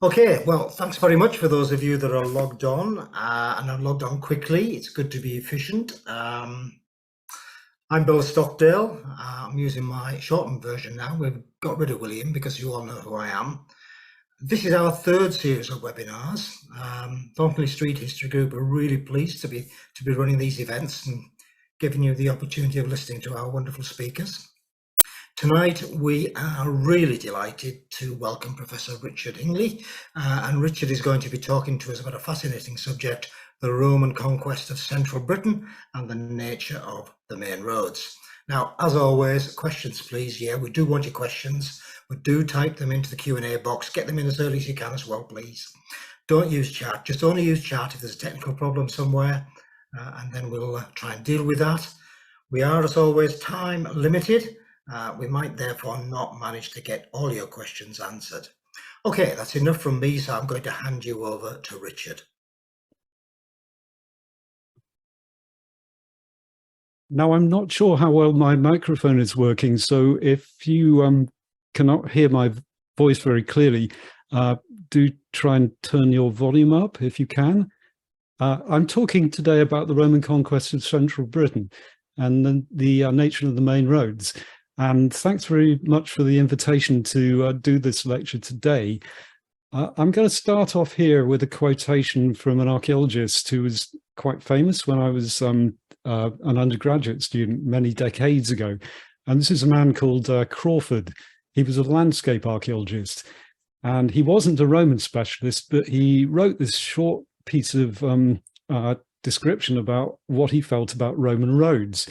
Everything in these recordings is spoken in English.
Okay, well, thanks very much for those of you that are logged on and are logged on quickly. It's good to be efficient. I'm Bill Stockdale. I'm using my shortened version now. We've got rid of William because you all know who I am. This is our third series of webinars. Thornley Street History Group are really pleased to be running these events and giving you the opportunity of listening to our wonderful speakers. Tonight, we are really delighted to welcome Professor Richard Hingley, and Richard is going to be talking to us about a fascinating subject, the Roman conquest of central Britain and the nature of the main roads. Now, as always, questions please. Yeah, we do want your questions, but do type them into the Q&A box. Get them in as early as you can as well, please. Don't use chat, just only use chat if there's a technical problem somewhere, and then we'll try and deal with that. We are, as always, time limited. We might therefore not manage to get all your questions answered. Okay, that's enough from me, so I'm going to hand you over to Richard. Now, I'm not sure how well my microphone is working, so if you cannot hear my voice very clearly, do try and turn your volume up if you can. I'm talking today about the Roman conquest of central Britain and the nature of the main roads. And thanks very much for the invitation to do this lecture today. I'm going to start off here with a quotation from an archaeologist who was quite famous when I was an undergraduate student many decades ago. And this is a man called Crawford. He was a landscape archaeologist. And he wasn't a Roman specialist, but he wrote this short piece of description about what he felt about Roman roads.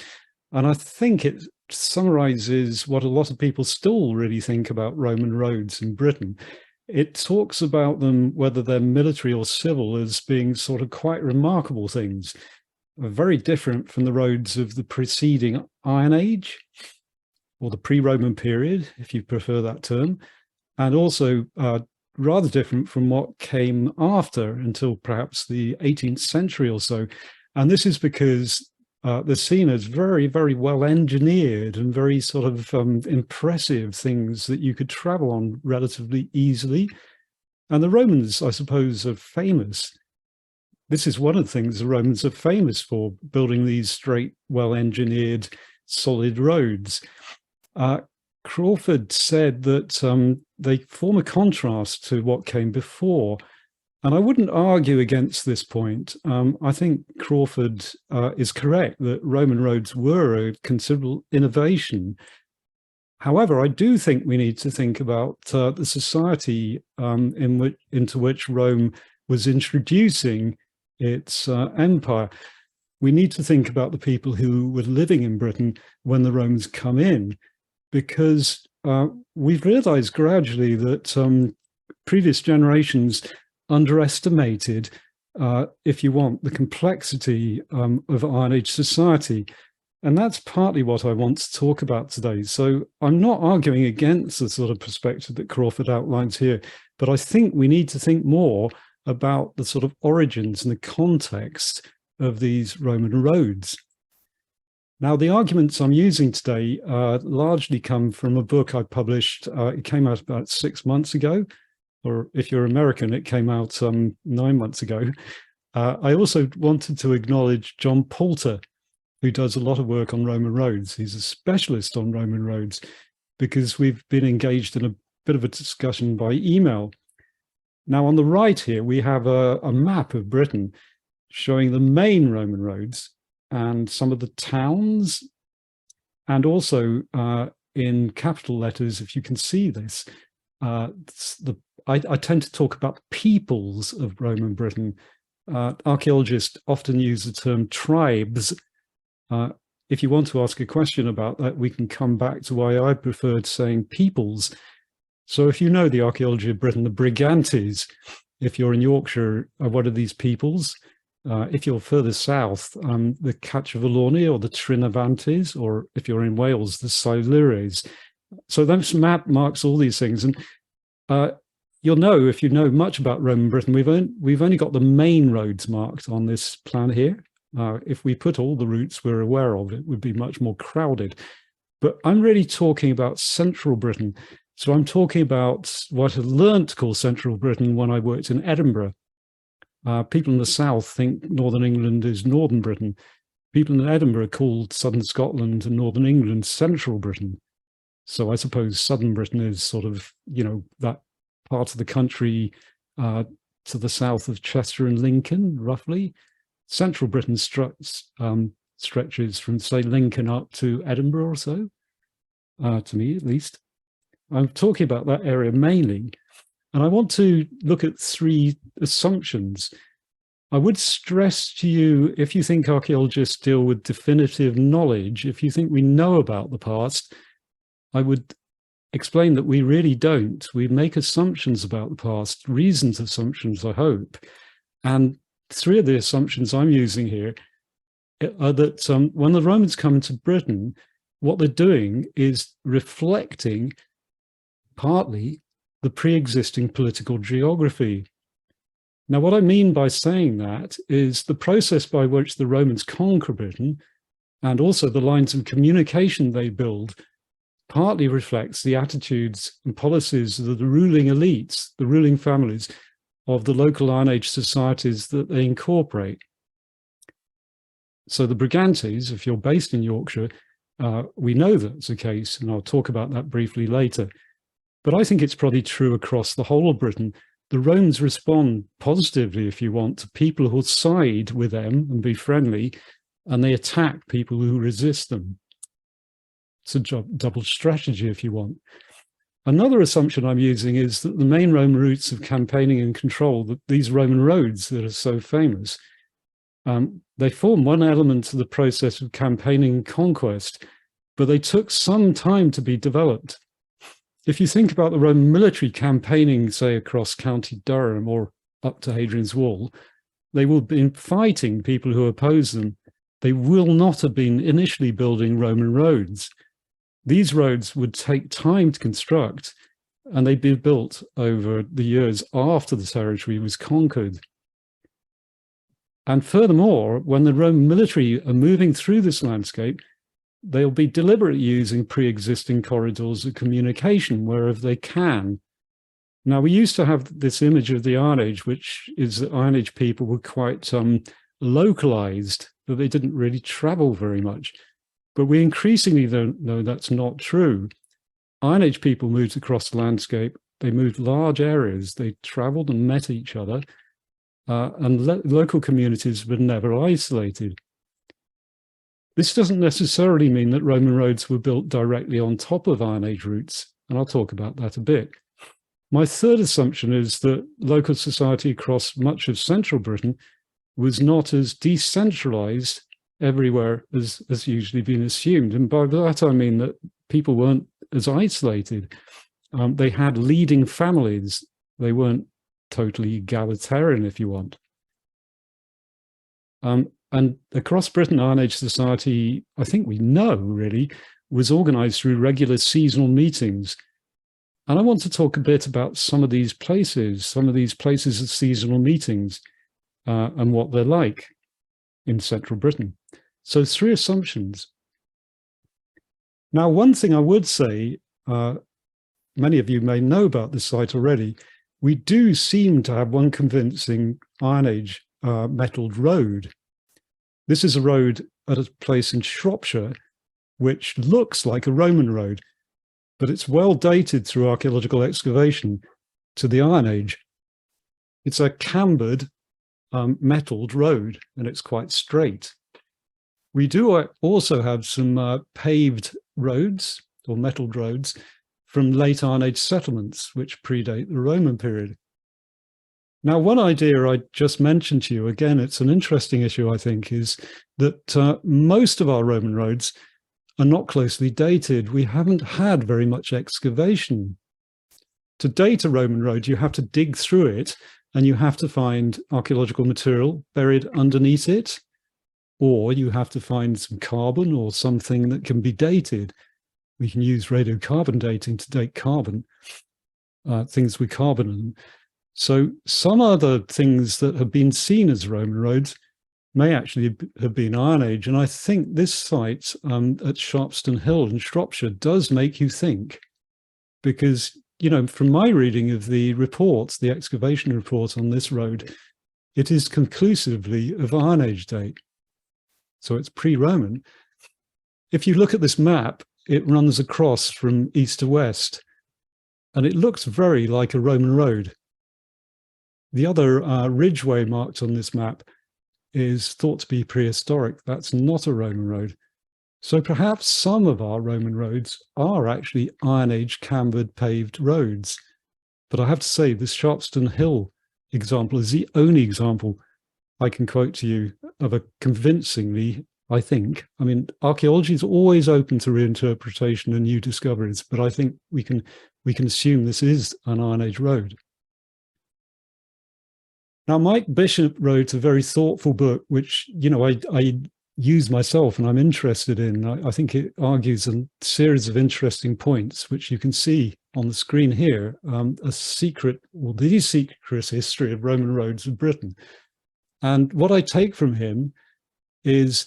And I think it summarizes what a lot of people still really think about Roman roads in Britain. It talks about them, whether they're military or civil, as being sort of quite remarkable things, very different from the roads of the preceding Iron Age, or the pre-Roman period, if you prefer that term, and also rather different from what came after until perhaps the 18th century or so. And this is because they're seen as very, very well engineered and very sort of impressive things that you could travel on relatively easily. And the Romans, I suppose, are famous. This is one of the things the Romans are famous for, building these straight, well-engineered, solid roads. Crawford said that they form a contrast to what came before. And I wouldn't argue against this point. I think Crawford is correct that Roman roads were a considerable innovation. However, I do think we need to think about the society into which Rome was introducing its empire. We need to think about the people who were living in Britain when the Romans come in, because we've realized gradually that previous generations underestimated, if you want, the complexity of Iron Age society. And that's partly what I want to talk about today. So I'm not arguing against the sort of perspective that Crawford outlines here, but I think we need to think more about the sort of origins and the context of these Roman roads. Now, the arguments I'm using today largely come from a book I published. It came out about 6 months ago, or if you're American, it came out 9 months ago. I also wanted to acknowledge John Poulter, who does a lot of work on Roman roads. He's a specialist on Roman roads, because we've been engaged in a bit of a discussion by email. Now, on the right here, we have a map of Britain showing the main Roman roads and some of the towns, and also in capital letters, if you can see this, I tend to talk about the peoples of Roman Britain. Archaeologists often use the term tribes. If you want to ask a question about that, we can come back to why I preferred saying peoples. So if you know the archaeology of Britain, the Brigantes, if you're in Yorkshire, are one of these peoples. If you're further south, the Caciovaloni or the Trinovantes, or if you're in Wales, the Silures. So this map marks all these things. And you'll know, if you know much about Roman Britain, we've only got the main roads marked on this plan here. If we put all the routes we're aware of, it would be much more crowded. But I'm really talking about central Britain. So I'm talking about what I learned to call Central Britain when I worked in Edinburgh. People in the south think Northern England is Northern Britain. People in Edinburgh called Southern Scotland and Northern England Central Britain. So I suppose Southern Britain is sort of, that part of the country to the south of Chester and Lincoln, roughly. Central Britain stretches from, say, Lincoln up to Edinburgh or so, to me at least. I'm talking about that area mainly, and I want to look at 3 assumptions. I would stress to you, if you think archaeologists deal with definitive knowledge, if you think we know about the past, I would explain that we really don't. We make assumptions about the past, reasoned assumptions, I hope. And 3 of the assumptions I'm using here are that when the Romans come to Britain, what they're doing is reflecting partly the pre-existing political geography. Now, what I mean by saying that is the process by which the Romans conquer Britain and also the lines of communication they build partly reflects the attitudes and policies of the ruling elites, the ruling families of the local Iron Age societies that they incorporate. So the Brigantes, if you're based in Yorkshire, we know that's the case, and I'll talk about that briefly later. But I think it's probably true across the whole of Britain. The Romans respond positively, if you want, to people who side with them and be friendly, and they attack people who resist them. It's a double strategy, if you want. Another assumption I'm using is that the main Roman routes of campaigning and control, that these Roman roads that are so famous, they form one element of the process of campaigning and conquest, but they took some time to be developed. If you think about the Roman military campaigning, say, across County Durham or up to Hadrian's Wall, they will have been fighting people who oppose them. They will not have been initially building Roman roads. These roads would take time to construct, and they'd be built over the years after the territory was conquered. And furthermore, when the Roman military are moving through this landscape, they'll be deliberately using pre-existing corridors of communication wherever they can. Now, we used to have this image of the Iron Age, which is that Iron Age people were quite localized, that they didn't really travel very much. But we increasingly know that's not true. Iron Age people moved across the landscape. They moved large areas. They traveled and met each other. And local communities were never isolated. This doesn't necessarily mean that Roman roads were built directly on top of Iron Age routes, and I'll talk about that a bit. My third assumption is that local society across much of central Britain was not as decentralized everywhere as usually been assumed. And by that, I mean that people weren't as isolated. They had leading families. They weren't totally egalitarian, if you want. And across Britain, Iron Age society, I think we know really, was organized through regular seasonal meetings. And I want to talk a bit about some of these places of seasonal meetings and what they're like in central Britain. So 3 assumptions. Now, one thing I would say, many of you may know about this site already, we do seem to have one convincing Iron Age metalled road. This is a road at a place in Shropshire, which looks like a Roman road, but it's well dated through archaeological excavation to the Iron Age. It's a cambered, metalled road, and it's quite straight. We do also have some paved roads, or metalled roads, from late Iron Age settlements, which predate the Roman period. Now, one idea I just mentioned to you, again, it's an interesting issue, I think, is that most of our Roman roads are not closely dated. We haven't had very much excavation. To date a Roman road, you have to dig through it, and you have to find archaeological material buried underneath it, or you have to find some carbon or something that can be dated. We can use radiocarbon dating to date carbon, things with carbon in them. So some other things that have been seen as Roman roads may actually have been Iron Age. And I think this site at Sharpston Hill in Shropshire does make you think because, you know, from my reading of the reports, the excavation report on this road, it is conclusively of Iron Age date. So it's pre-Roman. If you look at this map, it runs across from east to west, and it looks very like a Roman road. The other ridgeway marked on this map is thought to be prehistoric. That's not a Roman road. So perhaps some of our Roman roads are actually Iron Age cambered paved roads. But I have to say, this Sharpston Hill example is the only example I can quote to you of a convincingly, I think, I mean, archaeology is always open to reinterpretation and new discoveries, but I think we can assume this is an Iron Age road. Now, Mike Bishop wrote a very thoughtful book, which, you know, I use myself and I'm interested in. I think it argues a series of interesting points, which you can see on the screen here, a secret, or the secret history of Roman roads of Britain. And what I take from him is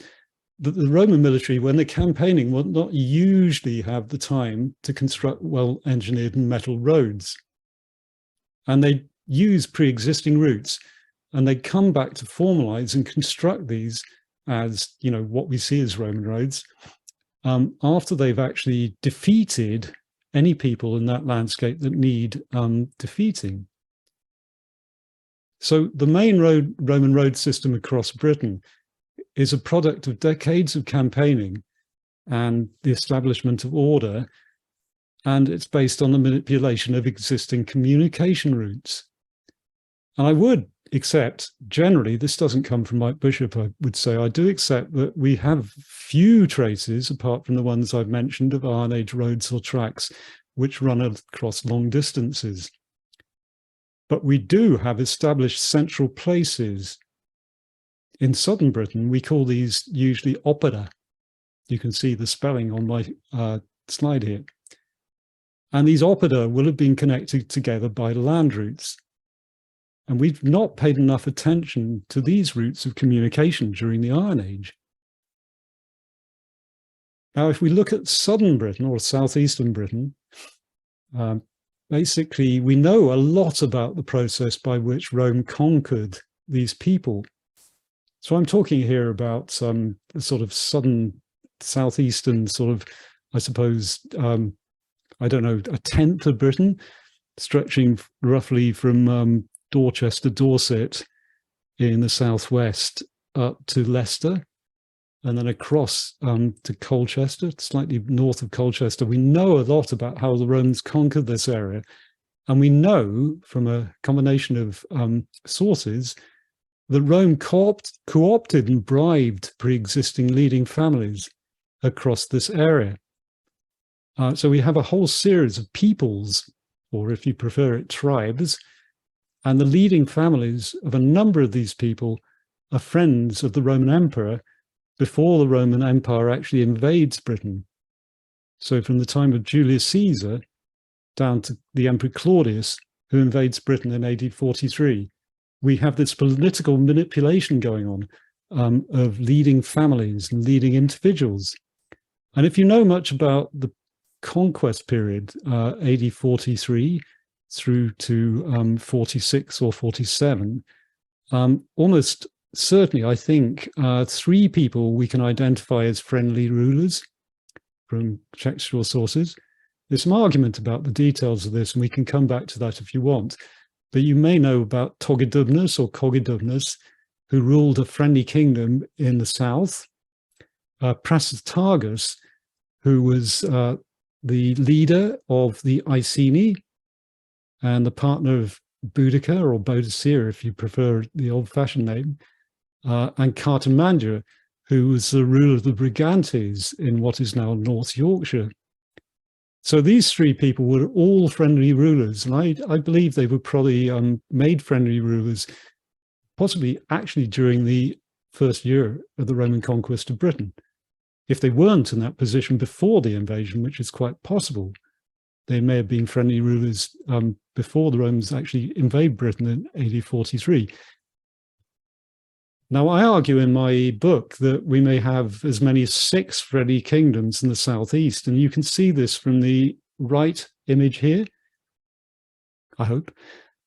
that the Roman military, when they're campaigning, will not usually have the time to construct well-engineered and metal roads. And they use pre-existing routes, and they come back to formalize and construct these as, you know, what we see as Roman roads, after they've actually defeated any people in that landscape that need defeating. So the main Roman road system across Britain is a product of decades of campaigning and the establishment of order, and it's based on the manipulation of existing communication routes. And I would accept, generally, this doesn't come from Mike Bishop, I would say, I do accept that we have few traces, apart from the ones I've mentioned, of Iron Age roads or tracks which run across long distances. But we do have established central places. In southern Britain, we call these usually opera. You can see the spelling on my slide here. And these opera will have been connected together by land routes. And we've not paid enough attention to these routes of communication during the Iron Age. Now, if we look at southern Britain or southeastern Britain, basically, we know a lot about the process by which Rome conquered these people. So I'm talking here about some sort of southern, southeastern sort of, I suppose, I don't know, a tenth of Britain, stretching roughly from Dorchester, Dorset in the southwest up to Leicester, and then across to Colchester, slightly north of Colchester. We know a lot about how the Romans conquered this area. And we know from a combination of sources that Rome co-opted and bribed pre-existing leading families across this area. So we have a whole series of peoples, or if you prefer it, tribes, and the leading families of a number of these people are friends of the Roman Emperor before the Roman Empire actually invades Britain. So from the time of Julius Caesar down to the Emperor Claudius, who invades Britain in AD 43, we have this political manipulation going on of leading families and leading individuals. And if you know much about the conquest period, AD 43 through to 46 or 47, almost certainly, I think, three people we can identify as friendly rulers from textual sources. There's some argument about the details of this, and we can come back to that if you want. But you may know about Togedubnus or Cogedubnus, who ruled a friendly kingdom in the south. Prasutagus, who was the leader of the Iceni and the partner of Boudica or Boadicea, if you prefer the old-fashioned name, and Cartimandua, who was the ruler of the Brigantes in what is now North Yorkshire. So these three people were all friendly rulers, and I believe they were probably made friendly rulers, possibly actually during the first year of the Roman conquest of Britain. If they weren't in that position before the invasion, which is quite possible, they may have been friendly rulers before the Romans actually invade Britain in AD 43. Now, I argue in my book that we may have as many as 6 friendly kingdoms in the southeast, and you can see this from the right image here, I hope.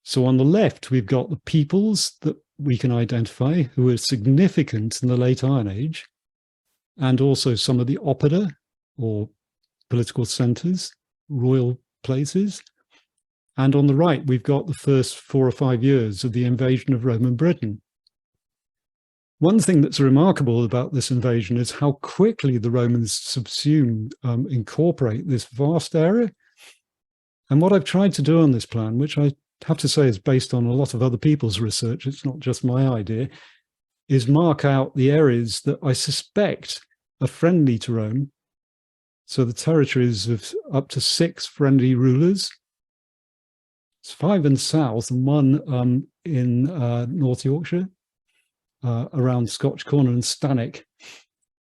So on the left, we've got the peoples that we can identify who are significant in the late Iron Age, and also some of the oppida, or political centres, royal places. And on the right, we've got the first 4 or 5 years of the invasion of Roman Britain. One thing that's remarkable about this invasion is how quickly the Romans incorporate this vast area. And what I've tried to do on this plan, which I have to say is based on a lot of other people's research, it's not just my idea, is mark out the areas that I suspect are friendly to Rome. So the territories of up to 6 friendly rulers. It's 5 in the south and 1 in North Yorkshire, around Scotch Corner and Stanwick.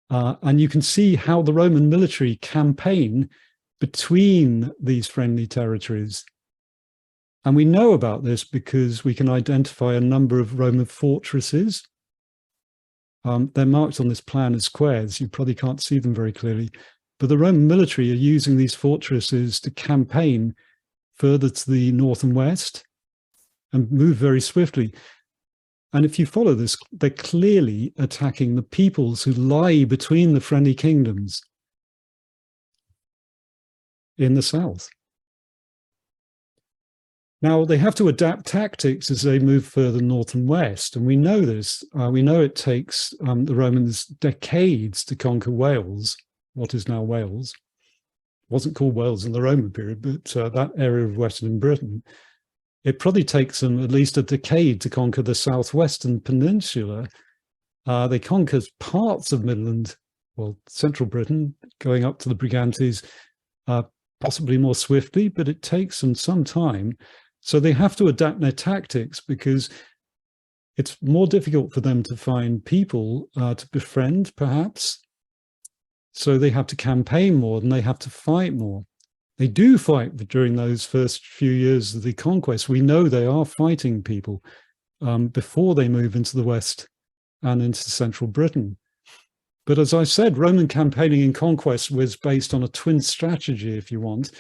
And you can see how the Roman military campaign between these friendly territories. And we know about this because we can identify a number of Roman fortresses. They're marked on this plan as squares. You probably can't see them very clearly. But the Roman military are using these fortresses to campaign further to the north and west and move very swiftly. And if you follow this, they're clearly attacking the peoples who lie between the friendly kingdoms in the south. Now, they have to adapt tactics as they move further north and west. And we know this. We know it takes the Romans decades to conquer Wales, what is now Wales. It wasn't called Wales in the Roman period, but that area of Western Britain. It probably takes them at least a decade to conquer the southwestern peninsula. They conquered parts of Midland, well, central Britain, going up to the Brigantes, possibly more swiftly, but it takes them some time. So they have to adapt their tactics because it's more difficult for them to find people to befriend, perhaps. So they have to campaign more and they have to fight more. They do fight during those first few years of the conquest. We know they are fighting people before they move into the west and into central Britain. But as I said, Roman campaigning and conquest was based on a twin strategy, if you want,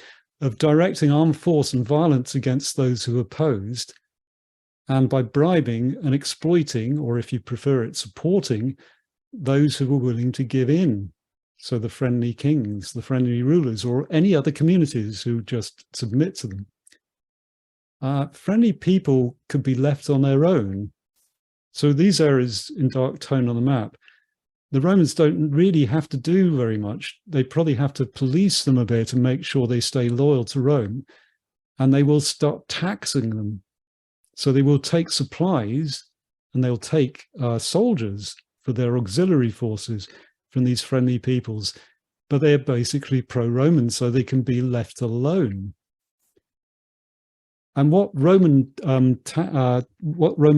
of directing armed force and violence against those who opposed, and by bribing and exploiting, or if you prefer it, supporting those who were willing to give in. So the friendly kings, the friendly rulers, or any other communities who just submit to them. Friendly people could be left on their own. So these areas in dark tone on the map, the Romans don't really have to do very much. They probably have to police them a bit and make sure they stay loyal to Rome. And they will start taxing them. So they will take supplies and they'll take soldiers for their auxiliary forces from these friendly peoples, but they're basically pro-Roman, so they can be left alone. And what Roman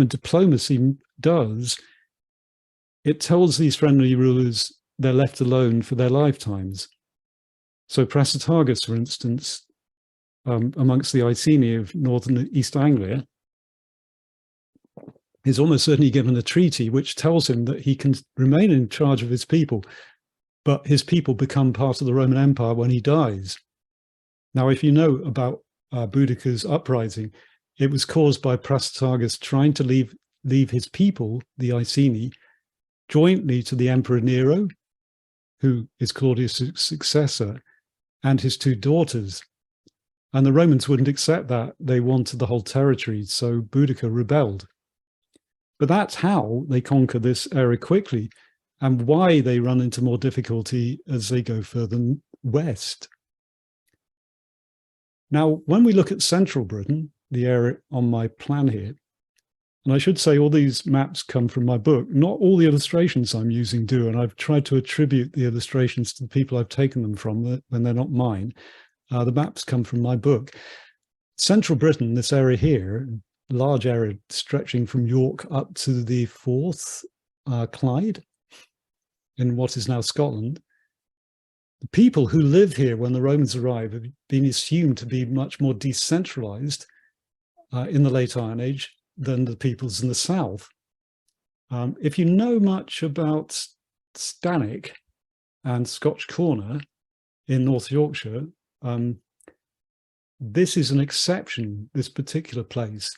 diplomacy does, it tells these friendly rulers they're left alone for their lifetimes. So Prasutagus, for instance, amongst the Iceni of northern and East Anglia, is almost certainly given a treaty which tells him that he can remain in charge of his people, but his people become part of the Roman Empire when he dies. Now, if you know about Boudicca's uprising, it was caused by Prasutagus trying to leave his people, the Iceni, jointly to the Emperor Nero, who is Claudius' successor, and his 2 daughters. And the Romans wouldn't accept that. They wanted the whole territory, so Boudicca rebelled. But that's how they conquer this area quickly and why they run into more difficulty as they go further west. Now, when we look at central Britain, the area on my plan here, and I should say all these maps come from my book, not all the illustrations I'm using do, and I've tried to attribute the illustrations to the people I've taken them from when they're not mine. The maps come from my book. Central Britain, this area here, large area stretching from York up to the Forth, Clyde, in what is now Scotland. The people who live here when the Romans arrive have been assumed to be much more decentralized in the late Iron Age than the peoples in the south. If you know much about Stanwick and Scotch Corner in North Yorkshire, this is an exception, this particular place,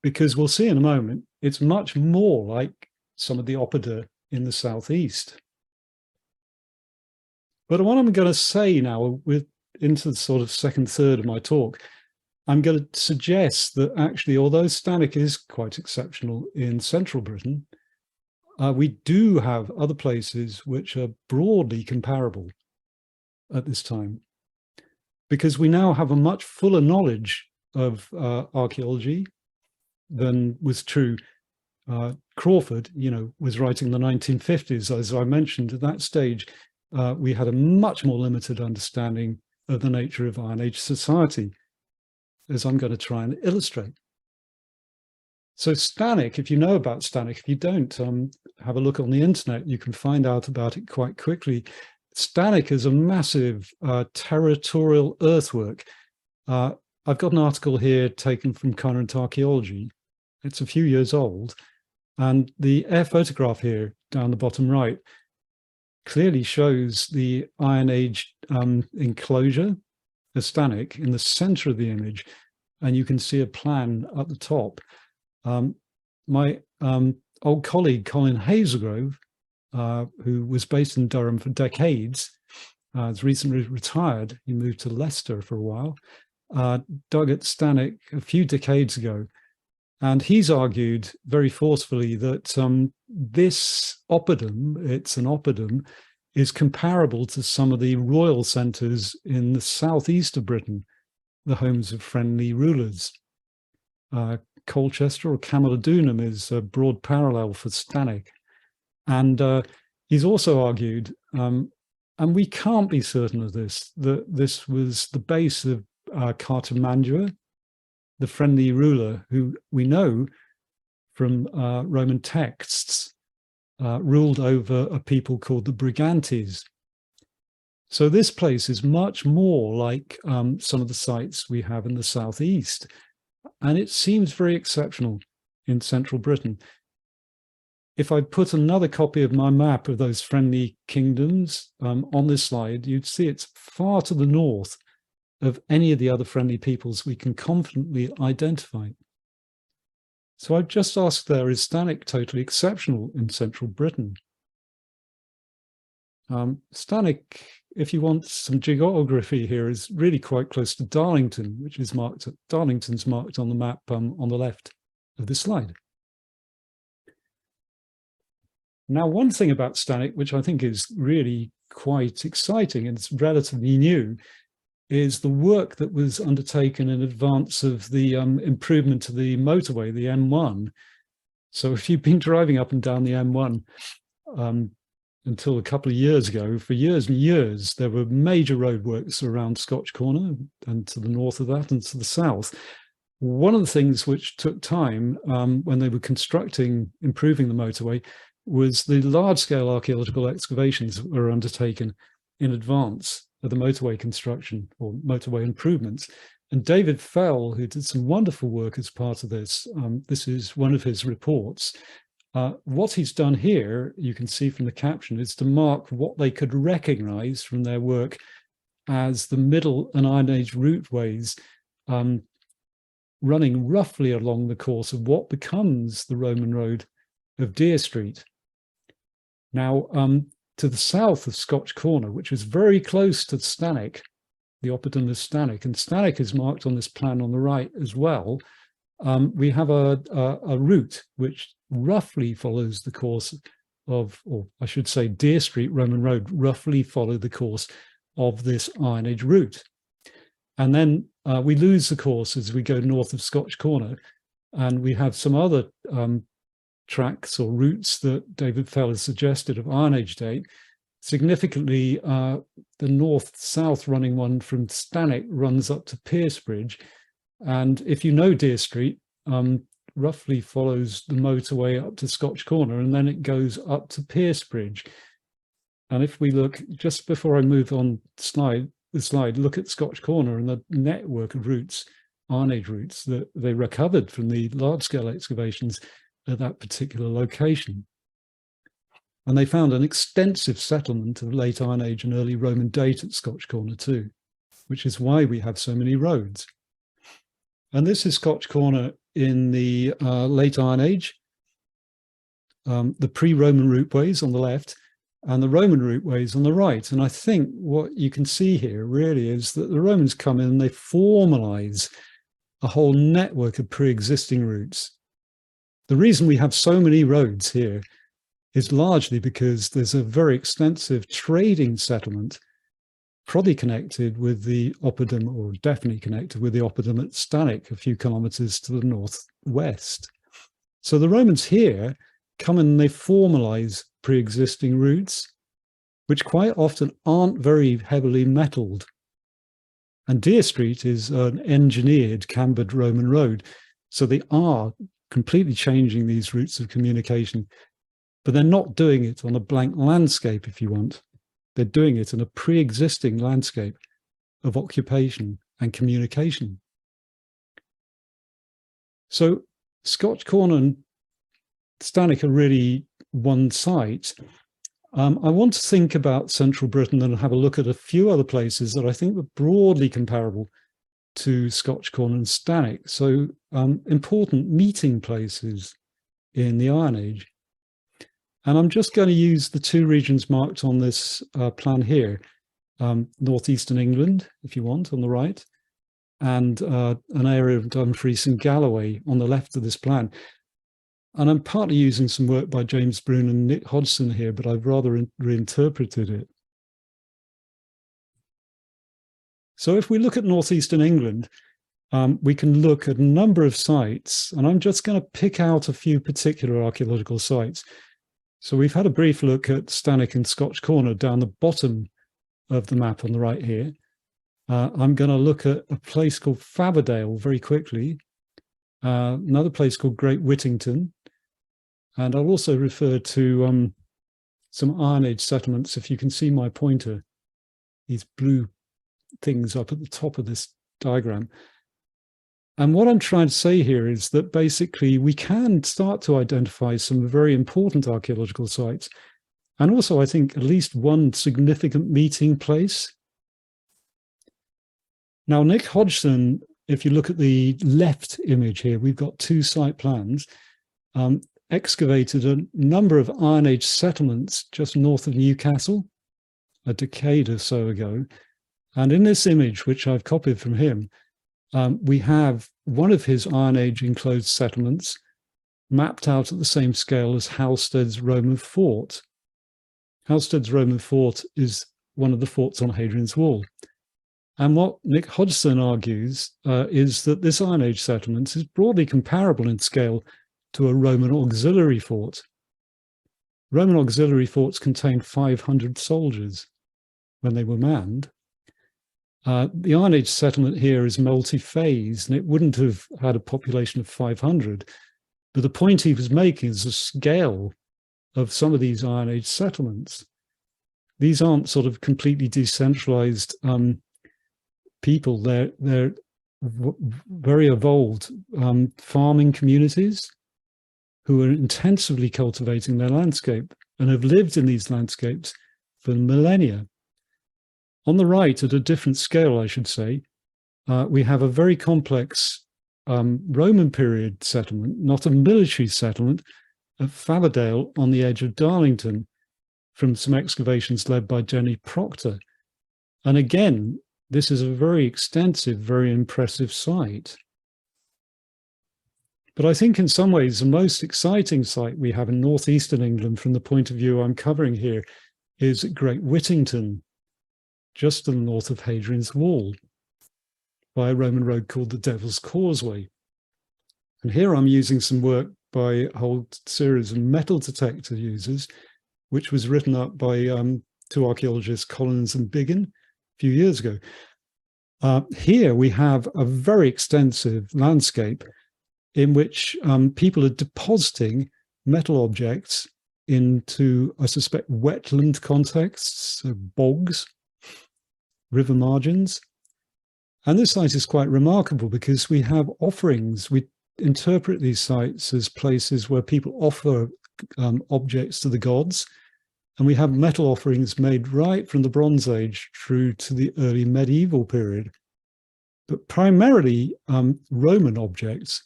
because we'll see in a moment, it's much more like some of the Oppider in the southeast. But what I'm going to say now, with into the sort of second third of my talk, I'm going to suggest that actually, although Stannick is quite exceptional in central Britain, we do have other places which are broadly comparable at this time, because we now have a much fuller knowledge of archaeology than was true. Crawford, was writing in the 1950s. As I mentioned, at that stage, we had a much more limited understanding of the nature of Iron Age society, as I'm going to try and illustrate. So Stannick, if you know about Stannick, if you don't, have a look on the internet, you can find out about it quite quickly. Stannick is a massive territorial earthwork. I've got an article here taken from Current Archaeology. It's a few years old. And the air photograph here down the bottom right clearly shows the Iron Age enclosure of Stannick in the center of the image. And you can see a plan at the top. My old colleague, Colin Hazelgrove, who was based in Durham for decades, has recently retired. He moved to Leicester for a while, dug at Stannick a few decades ago. And he's argued very forcefully that this oppidum, it's an oppidum, is comparable to some of the royal centres in the southeast of Britain, the homes of friendly rulers. Colchester or Camaldunum is a broad parallel for Stannick. And he's also argued, and we can't be certain of this, that this was the base of Cartimandua, the friendly ruler who we know from Roman texts ruled over a people called the Brigantes. So this place is much more like some of the sites we have in the southeast, and it seems very exceptional in central Britain. If I put another copy of my map of those friendly kingdoms on this slide, you'd see it's far to the north of any of the other friendly peoples we can confidently identify. So I've just asked there, is Stannick totally exceptional in central Britain? Stannick, if you want some geography here, is really quite close to Darlington, which is marked, Darlington's marked on the map on the left of this slide. Now, one thing about Stannick, which I think is really quite exciting and it's relatively new, is the work that was undertaken in advance of the improvement to the motorway, the M1. So if you've been driving up and down the M1 until a couple of years ago, for years and years, there were major roadworks around Scotch Corner and to the north of that and to the south. One of the things which took time when they were improving the motorway, was the large-scale archaeological excavations that were undertaken in advance of the motorway construction or motorway improvements. And David Fell, who did some wonderful work as part of this, this is one of his reports. What he's done here, you can see from the caption, is to mark what they could recognize from their work as the Middle and Iron Age routeways running roughly along the course of what becomes the Roman road of Deer Street. Now, to the south of Scotch Corner, which is very close to Stannick, the oppidum of Stannick, and Stannick is marked on this plan on the right as well, we have a route which roughly follows the course of, or I should say Deer Street, Roman Road, roughly followed the course of this Iron Age route. And then we lose the course as we go north of Scotch Corner, and we have some other tracks or routes that David Fell has suggested of Iron Age date. Significantly, the north-south running one from Stannick runs up to Piercebridge. And if you know Deer Street, roughly follows the motorway up to Scotch Corner, and then it goes up to Piercebridge. And if we look, just before I move on the slide, look at Scotch Corner and the network of routes, Iron Age routes, that they recovered from the large-scale excavations at that particular location. And they found an extensive settlement of late Iron Age and early Roman date at Scotch Corner too. which is why we have so many roads. And this is Scotch Corner in the late Iron Age, the pre-Roman routeways on the left and the Roman routeways on the right. And I think what you can see here really is that the Romans come in and they formalize a whole network of pre-existing routes. The reason we have so many roads here is largely because there's a very extensive trading settlement, probably connected with the Oppidum, or definitely connected with the Oppidum at Stanwick, a few kilometers to the northwest. So the Romans here come in and they formalize pre-existing routes, which quite often aren't very heavily metalled. And Deer Street is an engineered, cambered Roman road. So they are completely changing these routes of communication, but they're not doing it on a blank landscape, if you want. They're doing it in a pre-existing landscape of occupation and communication. So Scotch Corner and Stanwick are really one site. I want to think about central Britain and have a look at a few other places that I think are broadly comparable to Scotch Corner and Stanwick. So important meeting places in the Iron Age. And I'm just going to use the two regions marked on this plan here, northeastern England, if you want, on the right, and an area of Dumfries and Galloway on the left of this plan. And I'm partly using some work by James Brune and Nick Hodgson here, but I've rather reinterpreted it. So if we look at northeastern England, we can look at a number of sites, and I'm just going to pick out a few particular archaeological sites. So we've had a brief look at Stanwick and Scotch Corner down the bottom of the map on the right here. I'm going to look at a place called Faberdale very quickly, another place called Great Whittington, and I'll also refer to some Iron Age settlements. If you can see my pointer, these blue things up at the top of this diagram. And what I'm trying to say here is that basically we can start to identify some very important archaeological sites, and also I think at least one significant meeting place. Now, Nick Hodgson, if you look at the left image here, we've got two site plans, excavated a number of Iron Age settlements just north of Newcastle a decade or so ago. And in this image, which I've copied from him, we have one of his Iron Age enclosed settlements mapped out at the same scale as Halstead's Roman fort. Halstead's Roman fort is one of the forts on Hadrian's Wall. And what Nick Hodgson argues is that this Iron Age settlement is broadly comparable in scale to a Roman auxiliary fort. Roman auxiliary forts contained 500 soldiers when they were manned. The Iron Age settlement here is multi-phase, and it wouldn't have had a population of 500. But the point he was making is the scale of some of these Iron Age settlements. These aren't sort of completely decentralized people. They're very evolved farming communities who are intensively cultivating their landscape and have lived in these landscapes for millennia. On the right, at a different scale, I should say, we have a very complex Roman period settlement, not a military settlement, at Faberdale on the edge of Darlington, from some excavations led by Jenny Proctor. And again, this is a very extensive, very impressive site. But I think in some ways, the most exciting site we have in northeastern England from the point of view I'm covering here is at Great Whittington, just to the north of Hadrian's Wall, by a Roman road called the Devil's Causeway. And here I'm using some work by a whole series of metal detector users, which was written up by two archaeologists, Collins and Biggin, a few years ago. Here we have a very extensive landscape in which people are depositing metal objects into, I suspect, wetland contexts, so bogs, river margins. And this site is quite remarkable because we have offerings. We interpret these sites as places where people offer objects to the gods. And we have metal offerings made right from the Bronze Age through to the early medieval period, but primarily Roman objects,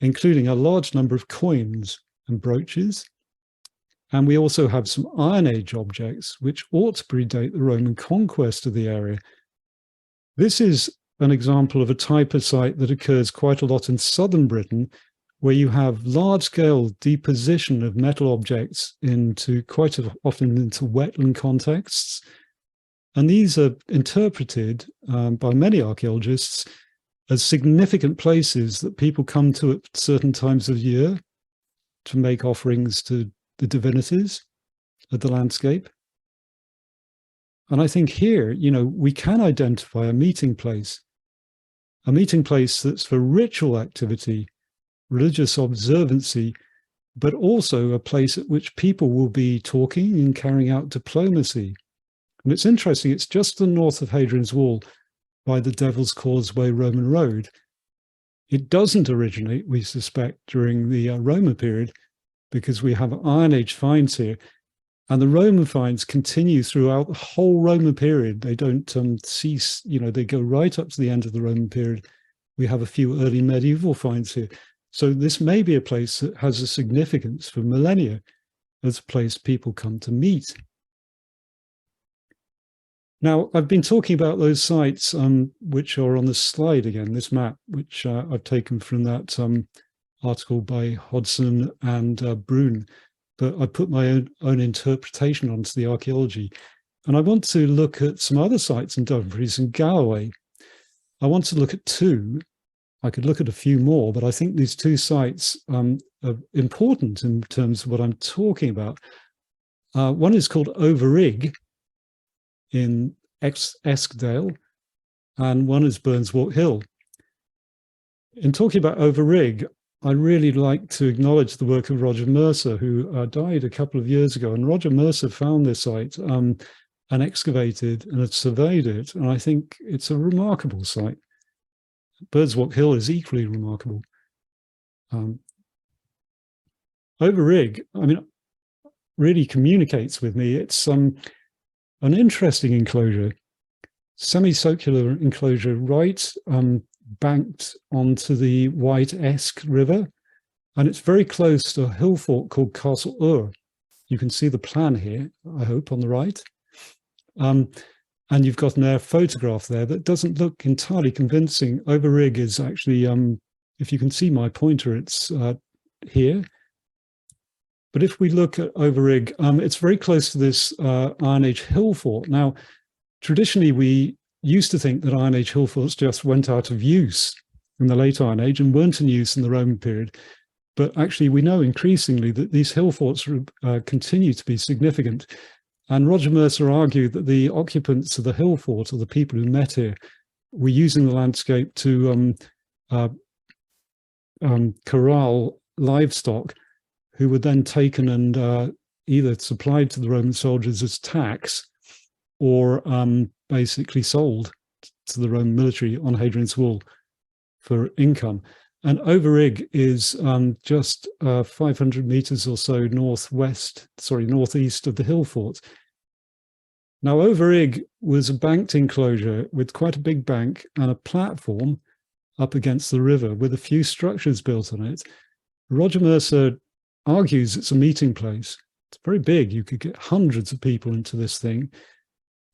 including a large number of coins and brooches. And we also have some Iron Age objects, which ought to predate the Roman conquest of the area. This is an example of a type of site that occurs quite a lot in southern Britain, where you have large-scale deposition of metal objects into quite often into wetland contexts. And these are interpreted by many archaeologists as significant places that people come to at certain times of year to make offerings to the divinities of the landscape. And I think here, we can identify a meeting place that's for ritual activity, religious observancy, but also a place at which people will be talking and carrying out diplomacy. And it's interesting, it's just to the north of Hadrian's Wall by the Devil's Causeway Roman Road. It doesn't originate, we suspect, during the Roman period, because we have Iron Age finds here. And the Roman finds continue throughout the whole Roman period. They don't cease, they go right up to the end of the Roman period. We have a few early medieval finds here. So this may be a place that has a significance for millennia as a place people come to meet. Now, I've been talking about those sites which are on the slide again, this map, which I've taken from that article by Hodson and Brune, but I put my own interpretation onto the archaeology. And I want to look at some other sites in Dumfries and Galloway. I want to look at two. I could look at a few more, but I think these two sites are important in terms of what I'm talking about. One is called Overig in Eskdale, and one is Burnswalk Hill. In talking about Overig, I really like to acknowledge the work of Roger Mercer, who died a couple of years ago. And Roger Mercer found this site and excavated and had surveyed it. And I think it's a remarkable site. Burnswalk Hill is equally remarkable. Overig, really communicates with me. It's an interesting enclosure, semicircular enclosure, right banked onto the White Esk River, and it's very close to a hill fort called Castle Ur. You can see the plan here, I hope, on the right. And you've got an air photograph there that doesn't look entirely convincing. Overig is actually, if you can see my pointer, it's here. But if we look at Overig, it's very close to this Iron Age hill fort. Now, traditionally, we used to think that Iron Age hill forts just went out of use in the late Iron Age and weren't in use in the Roman period. But actually, we know increasingly that these hill forts continue to be significant. And Roger Mercer argued that the occupants of the hill fort, or the people who met here, were using the landscape to corral livestock, who were then taken and either supplied to the Roman soldiers as tax, or basically sold to the Roman military on Hadrian's Wall for income. And Overig is just 500 meters or so northeast of the hill fort. Now, Overig was a banked enclosure with quite a big bank and a platform up against the river with a few structures built on it. Roger Mercer argues it's a meeting place. It's very big. You could get hundreds of people into this thing.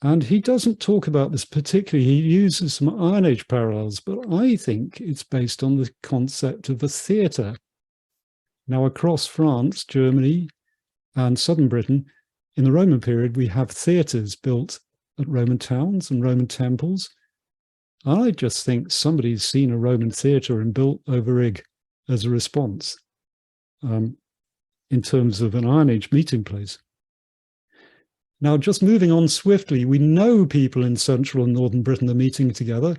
And he doesn't talk about this particularly. He uses some Iron Age parallels, but I think it's based on the concept of a theatre. Now, across France, Germany, and southern Britain, in the Roman period, we have theatres built at Roman towns and Roman temples. I just think somebody's seen a Roman theatre and built Overig as a response in terms of an Iron Age meeting place. Now, just moving on swiftly, we know people in central and northern Britain are meeting together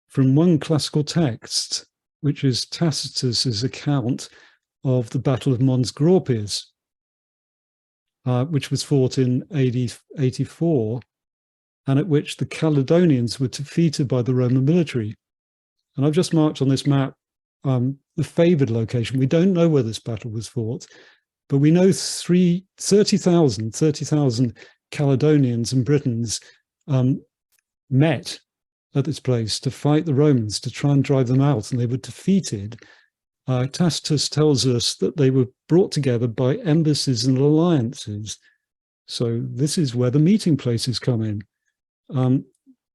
from one classical text, which is Tacitus's account of the Battle of Mons Graupius, which was fought in AD 84, and at which the Caledonians were defeated by the Roman military. And I've just marked on this map the favoured location. We don't know where this battle was fought, But we know 30,000 Caledonians and Britons met at this place to fight the Romans, to try and drive them out, and they were defeated. Tacitus tells us that they were brought together by embassies and alliances. So this is where the meeting places come in.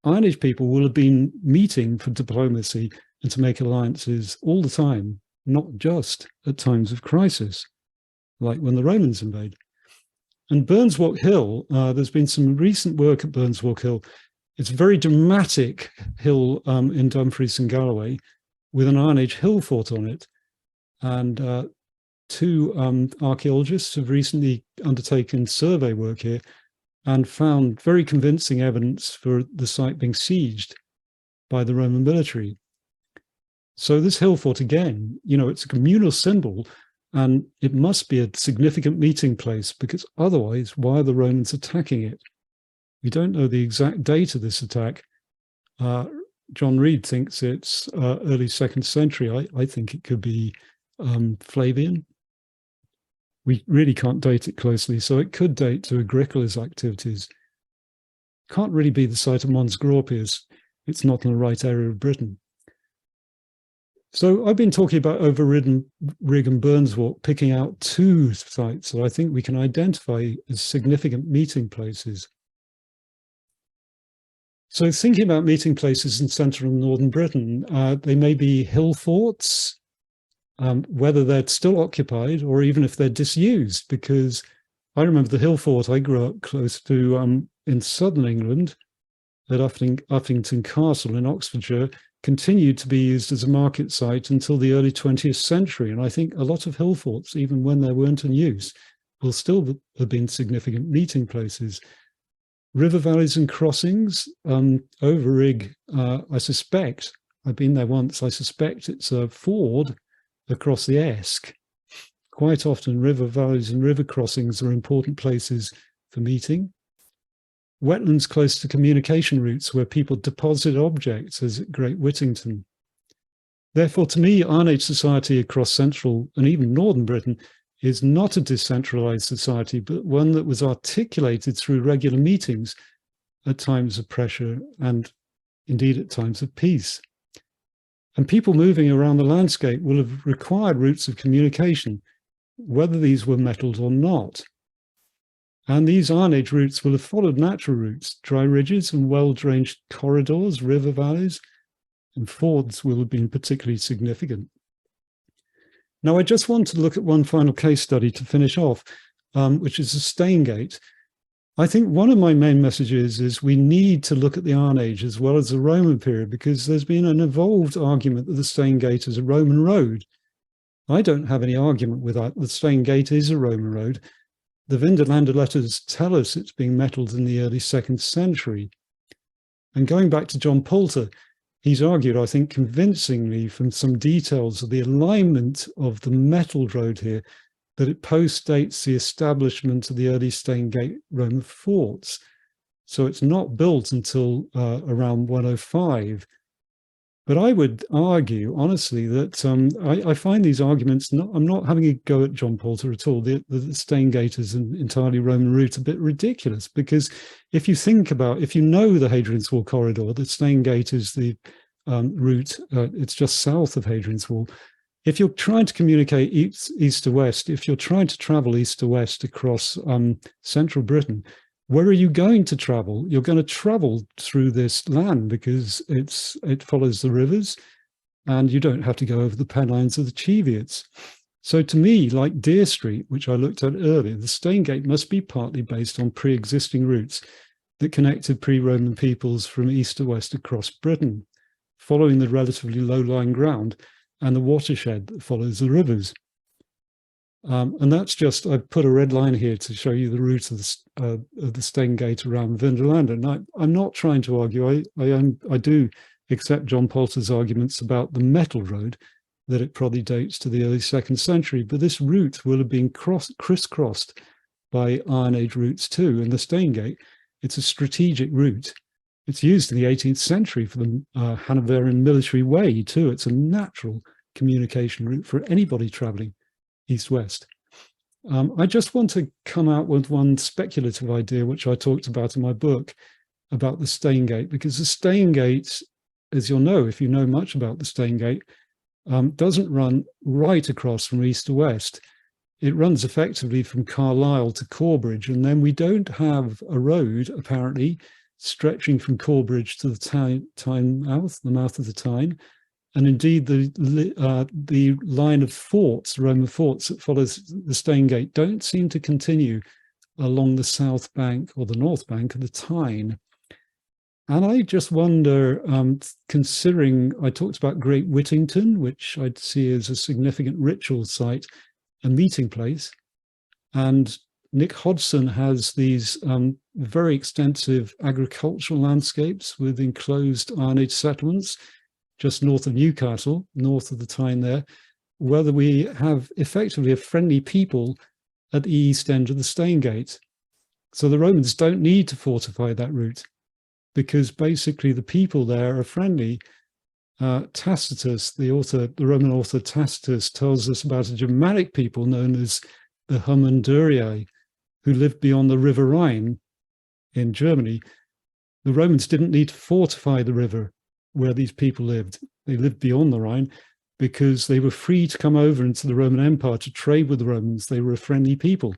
Iron Age people will have been meeting for diplomacy and to make alliances all the time, not just at times of crisis, like when the Romans invade. And Burnswalk Hill, there's been some recent work at Burnswalk Hill. It's a very dramatic hill in Dumfries and Galloway with an Iron Age hill fort on it. And two archaeologists have recently undertaken survey work here and found very convincing evidence for the site being sieged by the Roman military. So this hill fort, again, you know, it's a communal symbol, and it must be a significant meeting place, because otherwise, why are the Romans attacking it? We don't know the exact date of this attack. John Reed thinks it's early 2nd century. I think it could be Flavian. We really can't date it closely, so it could date to Agricola's activities. Can't really be the site of Mons Graupius. It's not in the right area of Britain. So I've been talking about Overrig and Burnswalk, picking out two sites that I think we can identify as significant meeting places. So thinking about meeting places in central and northern Britain, they may be hill forts, whether they're still occupied or even if they're disused, because I remember the hill fort I grew up close to in southern England at Uffington Castle in Oxfordshire continued to be used as a market site until the early 20th century. And I think a lot of hill forts, even when they weren't in use, will still have been significant meeting places. River valleys and crossings, Overig, I suspect, I've been there once, I suspect it's a ford across the Esk. Quite often river valleys and river crossings are important places for meeting. Wetlands close to communication routes where people deposit objects, as at Great Whittington. Therefore, to me, Iron Age society across central and even northern Britain is not a decentralized society, but one that was articulated through regular meetings at times of pressure and indeed at times of peace. And people moving around the landscape will have required routes of communication, whether these were metalled or not. And these Iron Age routes will have followed natural routes, dry ridges and well-drained corridors, river valleys, and fords will have been particularly significant. Now, I just want to look at one final case study to finish off, which is the Staingate. I think one of my main messages is we need to look at the Iron Age as well as the Roman period, because there's been an evolved argument that the Staingate is a Roman road. I don't have any argument with that. The Staingate is a Roman road. The Vindolanda letters tell us it's being metalled in the early 2nd century. And going back to John Poulter, he's argued, I think, convincingly from some details of the alignment of the metalled road here, that it postdates the establishment of the early Staingate Roman forts. So it's not built until around 105. But I would argue, honestly, that I find these arguments, I'm not having a go at John Poulter at all. The Staingate is an entirely Roman route, a bit ridiculous, because if you think about, if you know the Hadrian's Wall corridor, the Staingate is the route, it's just south of Hadrian's Wall. If you're trying to communicate east to west, if you're trying to travel east to west across central Britain, where are you going to travel? You're going to travel through this land because it follows the rivers and you don't have to go over the Pennines or the Cheviots. So to me, like Deer Street, which I looked at earlier, the Staingate must be partly based on pre-existing routes that connected pre-Roman peoples from east to west across Britain, following the relatively low-lying ground and the watershed that follows the rivers. And that's just, I've put a red line here to show you the route of the Staingate around Vindolanda. And I'm not trying to argue, I do accept John Poulter's arguments about the metal road, that it probably dates to the early 2nd century, but this route will have been crisscrossed by Iron Age routes too. And the Staingate, it's a strategic route. It's used in the 18th century for the Hanoverian military way too. It's a natural communication route for anybody traveling east-west. I just want to come out with one speculative idea, which I talked about in my book, about the Steingate, because the Steingate, as you'll know, if you know much about the Steingate, doesn't run right across from east to west. It runs effectively from Carlisle to Corbridge, and then we don't have a road, apparently, stretching from Corbridge to the Tyne mouth, the mouth of the Tyne. And indeed, the line of forts, Roman forts that follows the Steingate, don't seem to continue along the south bank or the north bank of the Tyne. And I just wonder, considering I talked about Great Whittington, which I'd see as a significant ritual site, a meeting place, and Nick Hodgson has these very extensive agricultural landscapes with enclosed Iron Age settlements just north of Newcastle, north of the Tyne there, whether we have effectively a friendly people at the east end of the Steingate. So the Romans don't need to fortify that route, because basically the people there are friendly. Tacitus, the Roman author Tacitus, tells us about a Germanic people known as the Homundurii, who lived beyond the River Rhine in Germany. The Romans didn't need to fortify the river where these people lived. They lived beyond the Rhine because they were free to come over into the Roman Empire to trade with the Romans. They were a friendly people.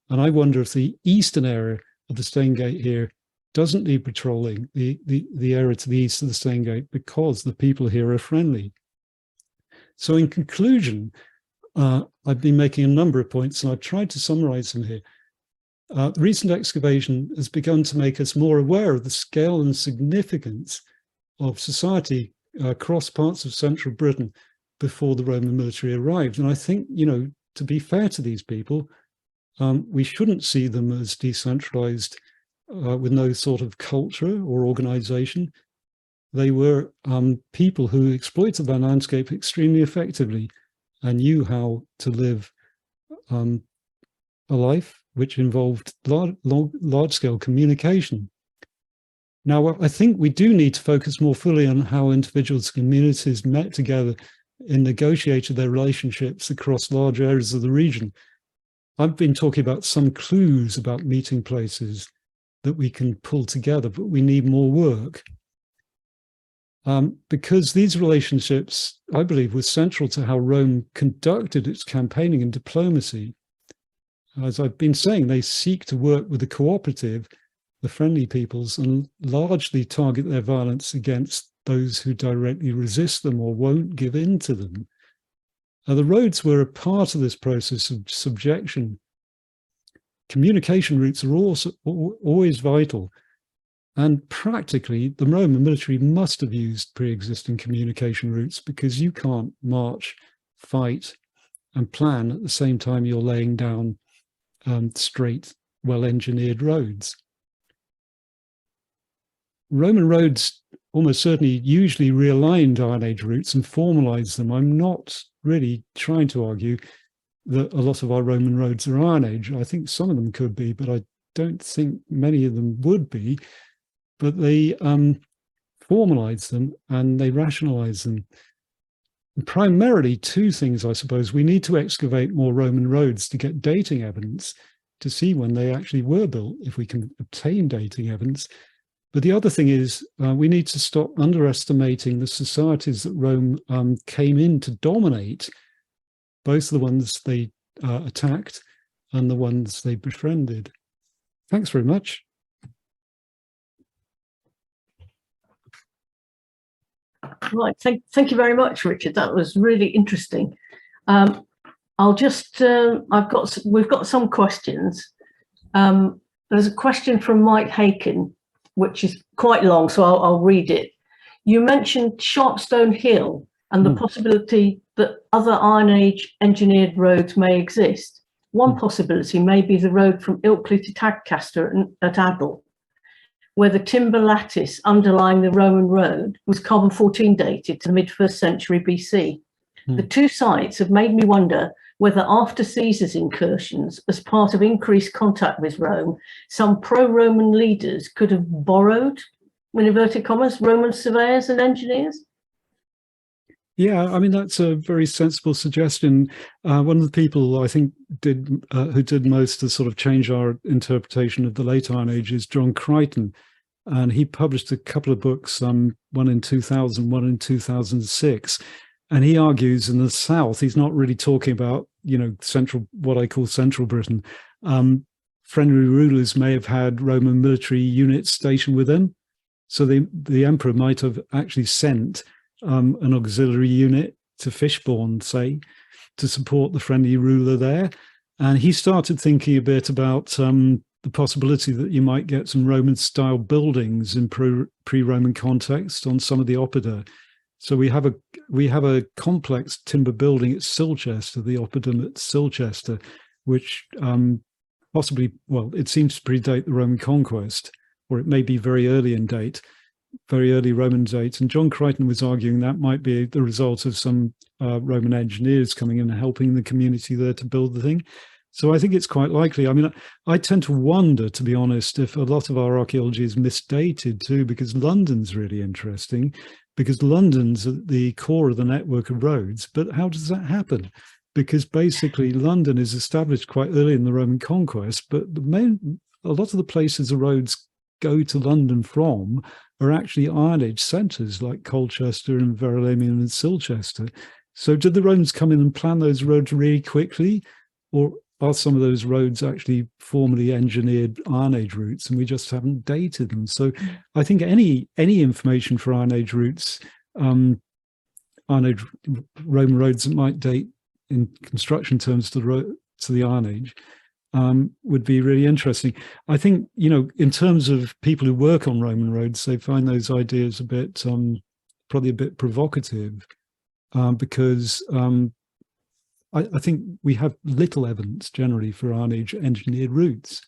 And I wonder if the eastern area of the Steingate here doesn't need patrolling, the area to the east of the Steingate, because the people here are friendly. So in conclusion, I've been making a number of points, and I've tried to summarize them here. The recent excavation has begun to make us more aware of the scale and significance of society across parts of central Britain before the Roman military arrived. And I think, you know, to be fair to these people, we shouldn't see them as decentralized with no sort of culture or organization. They were people who exploited their landscape extremely effectively and knew how to live a life which involved large-scale communication. Now, I think we do need to focus more fully on how individuals and communities met together and negotiated their relationships across large areas of the region. I've been talking about some clues about meeting places that we can pull together, but we need more work. Because these relationships, I believe, were central to how Rome conducted its campaigning and diplomacy. As I've been saying, they seek to work with the cooperative, the friendly peoples, and largely target their violence against those who directly resist them or won't give in to them. The roads were a part of this process of subjection. Communication routes are also always vital. And practically, the Roman military must have used pre-existing communication routes, because you can't march, fight, and plan at the same time you're laying down straight, well-engineered roads. Roman roads almost certainly usually realigned Iron Age routes and formalized them. I'm not really trying to argue that a lot of our Roman roads are Iron Age. I think some of them could be, but I don't think many of them would be. But they formalize them and they rationalize them. And primarily two things, I suppose. We need to excavate more Roman roads to get dating evidence to see when they actually were built, if we can obtain dating evidence. But the other thing is we need to stop underestimating the societies that Rome came in to dominate, both the ones they attacked and the ones they befriended. Thanks very much. Right, thank you very much, Richard. That was really interesting. I'll just, we've got some questions. There's a question from Mike Haken, which is quite long, so I'll read it. You mentioned Sharpstone Hill and the possibility that other Iron Age engineered roads may exist. One possibility may be the road from Ilkley to Tadcaster at Adel, where the timber lattice underlying the Roman road was carbon 14 dated to the mid-1st century BC. The two sites have made me wonder whether after Caesar's incursions, as part of increased contact with Rome, some pro-Roman leaders could have borrowed, in inverted commas, Roman surveyors and engineers. Yeah, I mean, that's a very sensible suggestion. One of the people I think who did most to sort of change our interpretation of the late Iron Age is John Crichton. And he published a couple of books, one in 2000, one in 2006. And he argues in the South, he's not really talking about, what I call central Britain. Friendly rulers may have had Roman military units stationed with them. So the emperor might have actually sent an auxiliary unit to Fishbourne, say, to support the friendly ruler there. And he started thinking a bit about the possibility that you might get some Roman-style buildings in pre-Roman context on some of the Oppida. So we have a complex timber building at Silchester, the Oppidum at Silchester, which possibly, well, it seems to predate the Roman conquest, or it may be very early in date, very early Roman date. And John Crichton was arguing that might be the result of some Roman engineers coming in and helping the community there to build the thing. So I think it's quite likely. I mean, I tend to wonder, to be honest, if a lot of our archaeology is misdated too, because London's really interesting, because London's at the core of the network of roads. But how does that happen? Because basically London is established quite early in the Roman conquest, but a lot of the places the roads go to London from are actually Iron Age centres like Colchester and Verulamium and Silchester. So did the Romans come in and plan those roads really quickly, or are some of those roads actually formerly engineered Iron Age routes and we just haven't dated them? So I think any information for Iron Age routes, Iron Age Roman roads that might date in construction terms to the Iron Age would be really interesting. I think, in terms of people who work on Roman roads, they find those ideas a bit, probably a bit provocative, because I think we have little evidence generally for Iron Age engineered routes.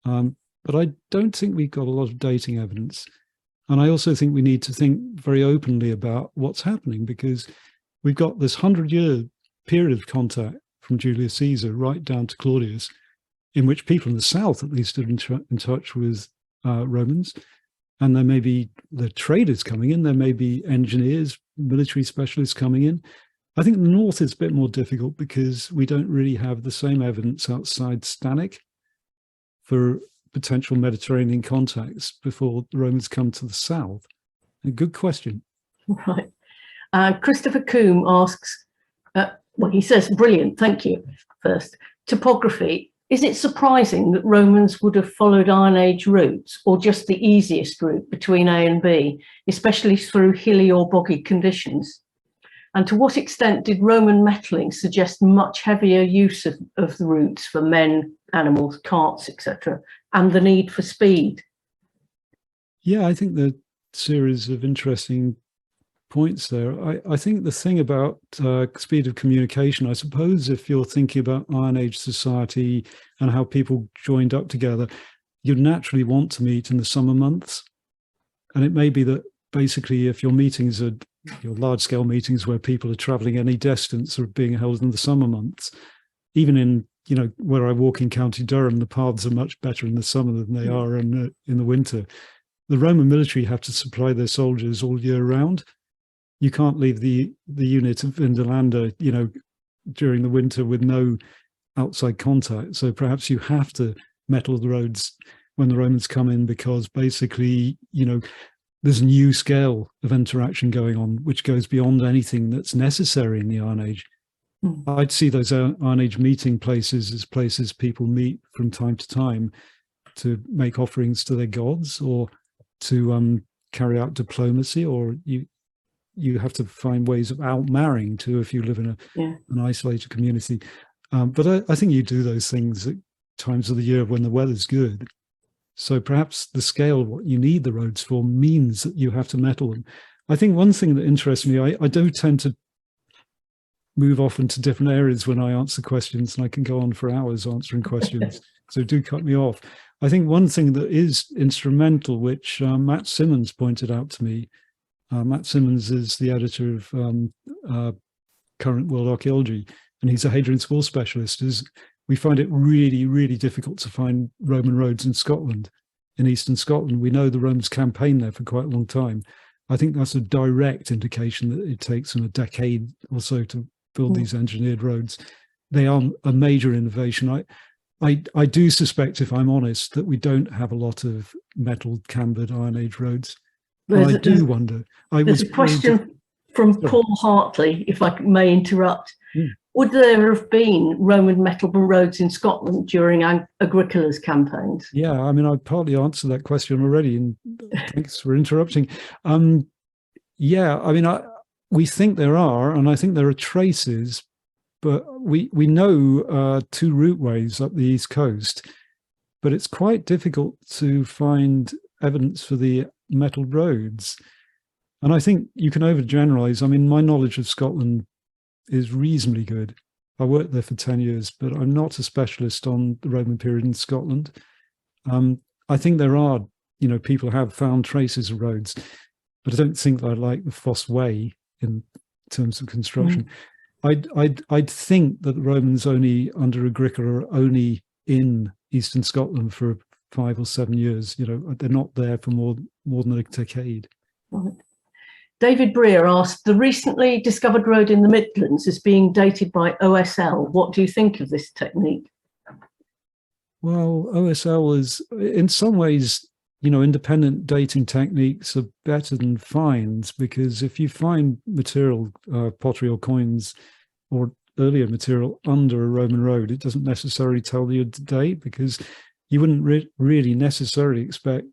But I don't think we've got a lot of dating evidence. And I also think we need to think very openly about what's happening, because we've got this 100-year period of contact from Julius Caesar right down to Claudius, in which people in the South at least are in touch with Romans. And there may be the traders coming in, there may be engineers, military specialists coming in. I think the North is a bit more difficult because we don't really have the same evidence outside Stanek for potential Mediterranean contacts before the Romans come to the South. A good question. Right. Christopher Coombe asks, well, he says, brilliant, thank you. First, topography. Is it surprising that Romans would have followed Iron Age routes, or just the easiest route between A and B, especially through hilly or boggy conditions? And to what extent did Roman metalling suggest much heavier use of the routes for men, animals, carts, etc., and the need for speed? Yeah, I think the series of interesting points there. I think the thing about speed of communication, I suppose if you're thinking about Iron Age society and how people joined up together, you'd naturally want to meet in the summer months. And it may be that basically if your meetings are your large-scale meetings where people are traveling any distance are being held in the summer months, even in, where I walk in County Durham, the paths are much better in the summer than they are in the winter. The Roman military have to supply their soldiers all year round. You can't leave the unit of Vindolanda, during the winter with no outside contact. So perhaps you have to metal the roads when the Romans come in, because basically, there's a new scale of interaction going on, which goes beyond anything that's necessary in the Iron Age. I'd see those Iron Age meeting places as places people meet from time to time to make offerings to their gods, or to carry out diplomacy, or you have to find ways of out-marrying too if you live in an isolated community. But I think you do those things at times of the year when the weather's good. So perhaps the scale of what you need the roads for means that you have to metal them. I think one thing that interests me, I do tend to move off into different areas when I answer questions, and I can go on for hours answering questions, so do cut me off. I think one thing that is instrumental, which Matt Simmons pointed out to me, Matt Simmons is the editor of Current World Archaeology, and he's a Hadrian Wall specialist, is we find it really, really difficult to find Roman roads in Scotland, in eastern Scotland. We know the Romans campaigned there for quite a long time. I think that's a direct indication that it takes them a decade or so to build these engineered roads. They are a major innovation. I do suspect, if I'm honest, that we don't have a lot of metal cambered Iron Age roads. And I do wonder. There's a question from Paul Hartley, if I may interrupt. Would there have been Roman metal roads in Scotland during Agricola's campaigns? Yeah, I mean, I partly answered that question already, and thanks for interrupting. Yeah, I mean, we think there are, and I think there are traces, but we know 2 routeways up the East Coast, but it's quite difficult to find evidence for the metal roads. And I think you can overgeneralize. I mean, my knowledge of Scotland is reasonably good. I worked there for 10 years, but I'm not a specialist on the Roman period in Scotland. I think there are, people have found traces of roads, but I don't think I like the Foss Way in terms of construction. I'd think that the Romans only under Agricola are only in eastern Scotland for 5 or 7 years. They're not there for more than a decade. Right. David Breer asked, the recently discovered road in the Midlands is being dated by OSL. What do you think of this technique? Well, OSL is, in some ways, independent dating techniques are better than finds, because if you find material, pottery or coins or earlier material under a Roman road, it doesn't necessarily tell you the date, because you wouldn't really necessarily expect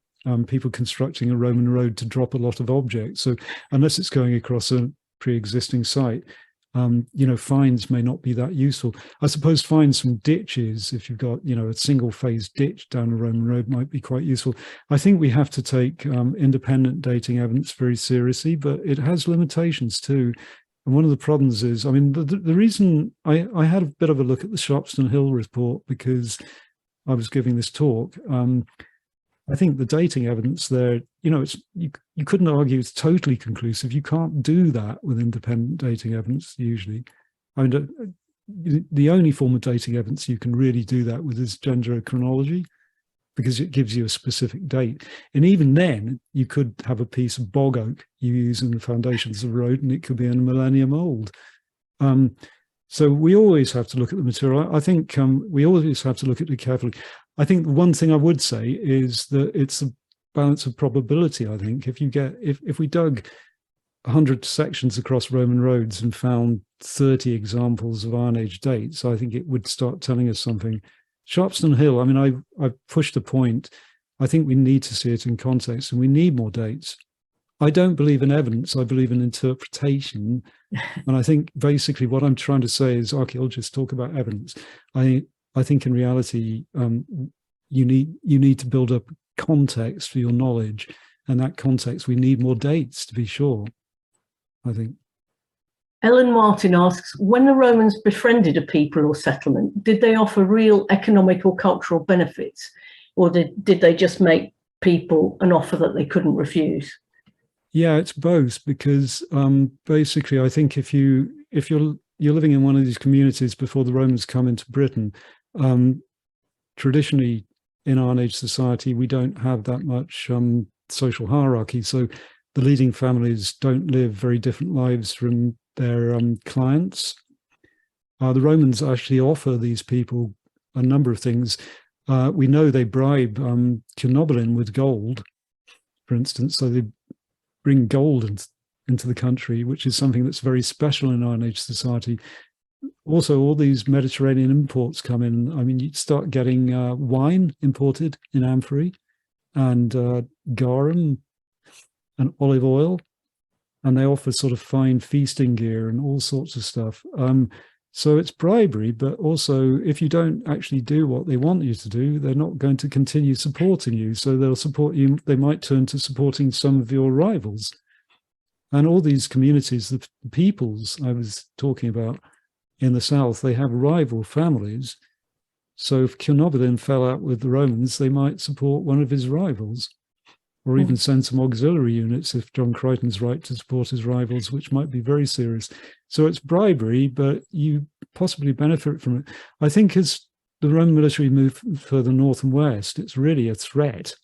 people constructing a Roman road to drop a lot of objects. So unless it's going across a pre-existing site, finds may not be that useful. I suppose finds from ditches, if you've got, a single phase ditch down a Roman road, might be quite useful. I think we have to take independent dating evidence very seriously, but it has limitations too. And one of the problems is, I mean, the reason I had a bit of a look at the Sharpston Hill report, because I was giving this talk. I think the dating evidence there, you couldn't argue it's totally conclusive. You can't do that with independent dating evidence usually. I mean, the only form of dating evidence you can really do that with is dendrochronology, because it gives you a specific date. And even then, you could have a piece of bog oak you use in the foundations of a road, and it could be a millennium old. So we always have to look at the material. I think we always have to look at it carefully. I think one thing I would say is that it's a balance of probability. I think if we dug 100 sections across Roman roads and found 30 examples of Iron Age dates, I think it would start telling us something. Sharpston Hill, I mean, I pushed the point. I think we need to see it in context, and we need more dates. I don't believe in evidence. I believe in interpretation. And I think basically what I'm trying to say is archaeologists talk about evidence. I think in reality, you need to build up context for your knowledge. And that context, we need more dates to be sure, I think. Ellen Martin asks, when the Romans befriended a people or settlement, did they offer real economic or cultural benefits? Or did they just make people an offer that they couldn't refuse? Yeah, it's both, because basically, I think if you're living in one of these communities before the Romans come into Britain, traditionally in Iron Age society, we don't have that much social hierarchy. So the leading families don't live very different lives from their clients. The Romans actually offer these people a number of things. We know they bribe Cynobelin with gold, for instance, so they bring gold into the country, which is something that's very special in Iron Age society. Also, all these Mediterranean imports come in. I mean, you start getting wine imported in amphorae, and garum and olive oil, and they offer sort of fine feasting gear and all sorts of stuff. So it's bribery, but also if you don't actually do what they want you to do, they're not going to continue supporting you. So they'll support you. They might turn to supporting some of your rivals. And all these communities, the peoples I was talking about in the south, they have rival families. So if Cynobelin fell out with the Romans, they might support one of his rivals, or even send some auxiliary units if John Crichton's right to support his rivals, which might be very serious. So it's bribery, but you possibly benefit from it. I think as the Roman military move further north and west, it's really a threat.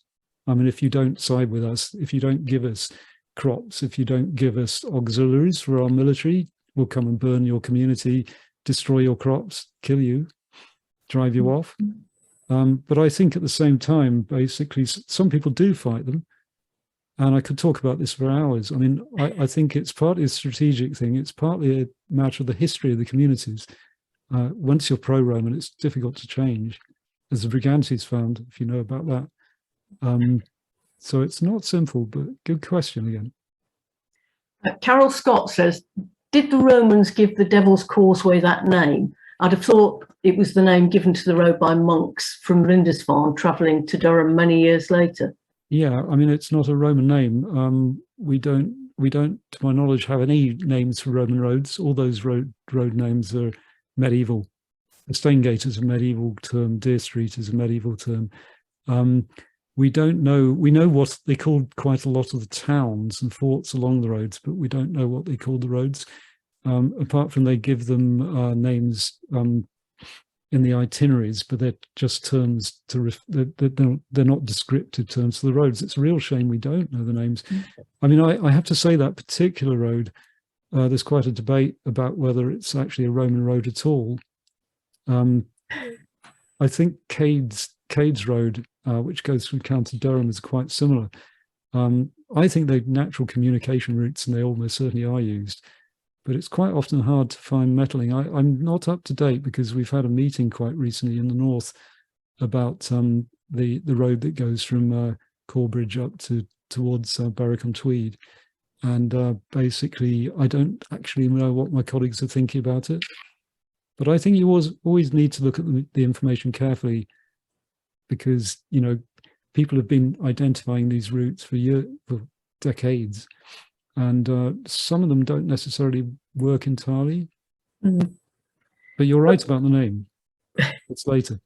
I mean, if you don't side with us, if you don't give us crops if you don't give us auxiliaries for our military. We'll come and burn your community, destroy your crops, kill you, drive you off. But I think at the same time, basically, some people do fight them. And I could talk about this for hours. I mean, I think it's partly a strategic thing. It's partly a matter of the history of the communities. Once you're pro-Roman, it's difficult to change, as the Brigantes found, if you know about that. So it's not simple, but good question again. Carol Scott says, did the Romans give the Devil's Causeway that name? I'd have thought it was the name given to the road by monks from Lindisfarne travelling to Durham many years later. Yeah, I mean, it's not a Roman name. We don't, to my knowledge, have any names for Roman roads. All those road names are medieval. The Staingate is a medieval term. Deer Street is a medieval term. We don't know. We know what they called quite a lot of the towns and forts along the roads, but we don't know what they called the roads. Apart from they give them names in the itineraries, but they're just terms they're not descriptive terms for the roads. It's a real shame we don't know the names. I mean, I have to say that particular road, there's quite a debate about whether it's actually a Roman road at all. I think Cades Road, which goes through County Durham, is quite similar. I think they're natural communication routes, and they almost certainly are used. But it's quite often hard to find metalling. I'm not up to date because we've had a meeting quite recently in the north about the road that goes from Corbridge up towards Berwick-on-Tweed. And basically, I don't actually know what my colleagues are thinking about it. But I think you always need to look at the information carefully, because, you know, people have been identifying these routes for decades. And some of them don't necessarily work entirely. But you're right about the name. It's later.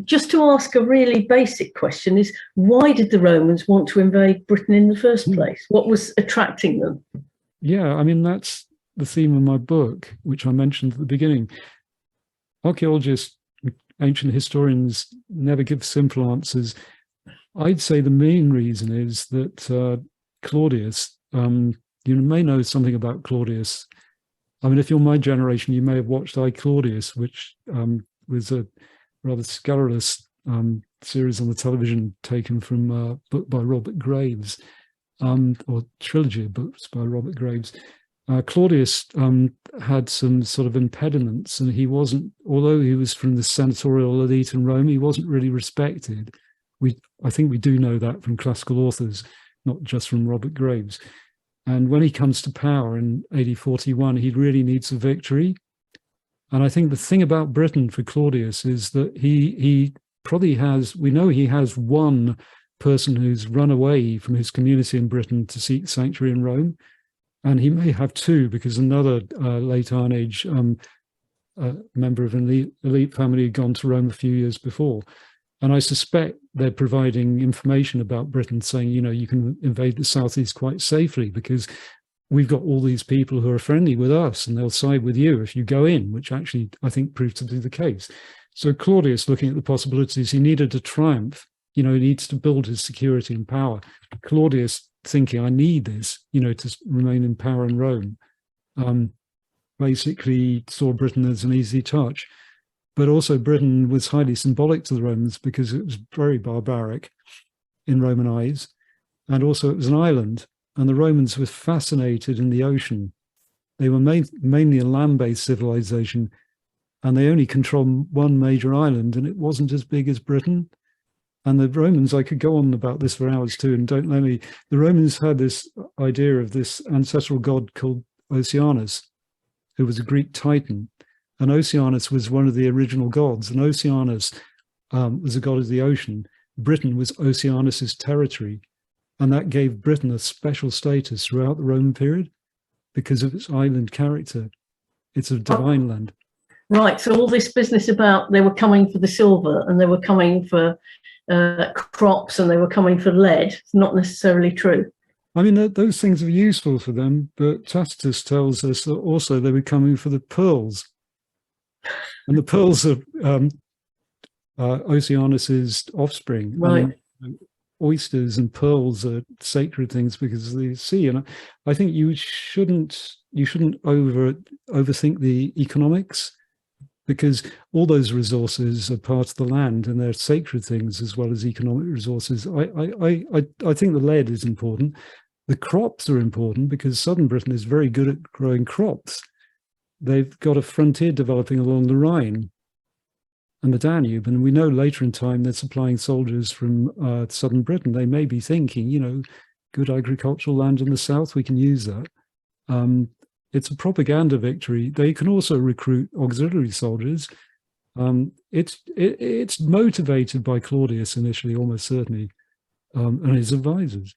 Just to ask a really basic question is, why did the Romans want to invade Britain in the first place? What was attracting them? Yeah, I mean, that's the theme of my book, which I mentioned at the beginning. Archaeologists, ancient historians never give simple answers. I'd say the main reason is that Claudius, you may know something about Claudius. I mean, if you're my generation, you may have watched I, Claudius, which was a rather scurrilous series on the television taken from a book by Robert Graves, or trilogy of books by Robert Graves. Claudius had some sort of impediments, and he wasn't, although he was from the senatorial elite in Rome, he wasn't really respected. I think we do know that from classical authors, not just from Robert Graves. And when he comes to power in AD 41, he really needs a victory. And I think the thing about Britain for Claudius is that he probably has, we know he has one person who's run away from his community in Britain to seek sanctuary in Rome. And he may have two, because another late Iron Age member of an elite family had gone to Rome a few years before. And I suspect they're providing information about Britain, saying, you know, you can invade the southeast quite safely because we've got all these people who are friendly with us and they'll side with you if you go in, which actually I think proved to be the case. So Claudius, looking at the possibilities, he needed a triumph. You know, he needs to build his security and power. Claudius thinking, I need this, you know, to remain in power in Rome, basically saw Britain as an easy touch. But also Britain was highly symbolic to the Romans because it was very barbaric in Roman eyes. And also it was an island, and the Romans were fascinated in the ocean. They were mainly a land-based civilization, and they only controlled one major island, and it wasn't as big as Britain. And the Romans, I could go on about this for hours too, and don't let me, the Romans had this idea of this ancestral god called Oceanus, who was a Greek titan. And Oceanus was one of the original gods, and Oceanus was a god of the ocean. Britain was Oceanus's territory, and that gave Britain a special status throughout the Roman period because of its island character. It's a divine land. Right, so all this business about they were coming for the silver and they were coming for crops and they were coming for lead, it's not necessarily true. I mean, those things are useful for them, but Tacitus tells us that also they were coming for the pearls. And the pearls are Oceanus's offspring. Right. oysters and pearls are sacred things because of the sea. And I think you shouldn't overthink the economics, because all those resources are part of the land and they're sacred things as well as economic resources. I think the lead is important. The crops are important because southern Britain is very good at growing crops. They've got a frontier developing along the Rhine and the Danube, and we know later in time they're supplying soldiers from southern Britain. They may be thinking, you know, good agricultural land in the south, we can use that. It's a propaganda victory. They can also recruit auxiliary soldiers. It's motivated by Claudius initially, almost certainly, and his advisors.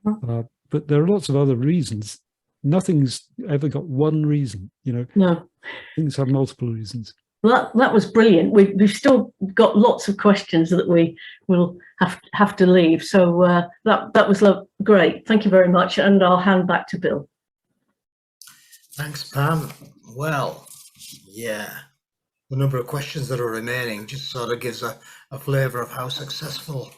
But there are lots of other reasons. Nothing's ever got one reason, you know. No. Things have multiple reasons. Well, that was brilliant. We've still got lots of questions that we will have to leave. So that was great. Thank you very much. And I'll hand back to Bill. Thanks, Pam. Well, yeah, the number of questions that are remaining just sort of gives a flavour of how successful